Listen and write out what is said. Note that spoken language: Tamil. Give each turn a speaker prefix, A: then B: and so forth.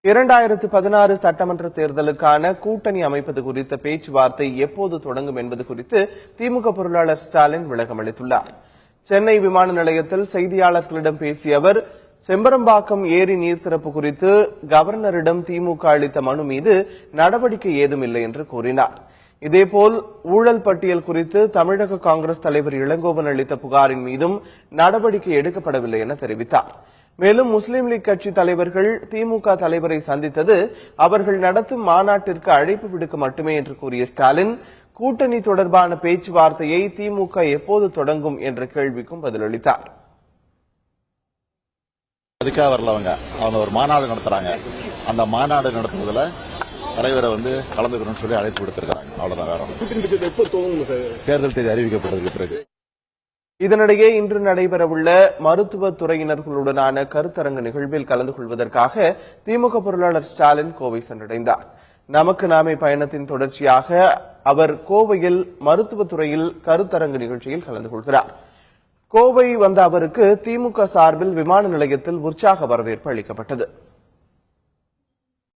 A: 2016 சட்டமன்ற தேர்தலுக்கான கூட்டணி அமைப்பது குறித்த பேச்சுவார்த்தை எப்போது தொடங்கும் என்பது குறித்து திமுக பொருளாளர் ஸ்டாலின் விளக்கம் அளித்துள்ளார். சென்னை விமான நிலையத்தில் செய்தியாளர்களிடம் பேசிய அவர், செம்பரம்பாக்கம் ஏரி நீர் திறப்பு குறித்து கவர்னரிடம் திமுக அளித்த மனு மீது நடவடிக்கை ஏதும் இல்லை என்று கூறினார். இதேபோல் ஊழல் பட்டியல் குறித்து தமிழக காங்கிரஸ் தலைவர் இளங்கோவன் அளித்த புகாரின் மீதும் நடவடிக்கை எடுக்கப்படவில்லை என தெரிவித்தார். மேலும் முஸ்லீம் லீக் கட்சி தலைவர்கள் திமுக தலைவரை சந்தித்தது அவர்கள் நடத்தும் மாநாட்டிற்கு அழைப்பு விடுக்க மட்டுமே என்று கூறிய ஸ்டாலின், கூட்டணி தொடர்பான பேச்சுவார்த்தையை திமுக எப்போது தொடங்கும் என்ற கேள்விக்கும் பதிலளித்தார்.
B: அதுக்காக வரலவங்க அவங்க ஒரு மாநாடு நடத்துறாங்க. அந்த மாநாடு நடத்துவதில் தலைவரை கலந்துக்கணும்னு சொல்லி அழைப்பு விடுத்திருக்காங்க. அவ்வளவுதான். தேர்தல் தேதி அறிவிக்கப்பட்டதுக்கு பிறகு.
A: இதனிடையே இன்று நடைபெறவுள்ள மருத்துவத் துறையினர்களுடனான கருத்தரங்கு நிகழ்வில் கலந்து கொள்வதற்காக திமுக பொருளாளர் ஸ்டாலின் கோவை சென்றடைந்தார். நமக்கு நாமே பயணத்தின் தொடர்ச்சியாக அவர் கோவையில் மருத்துவத்துறையில் கருத்தரங்கு நிகழ்ச்சியில் கலந்து கொள்கிறார். கோவை வந்த அவருக்கு திமுக சார்பில் விமான நிலையத்தில் உற்சாக வரவேற்பு அளிக்கப்பட்டது.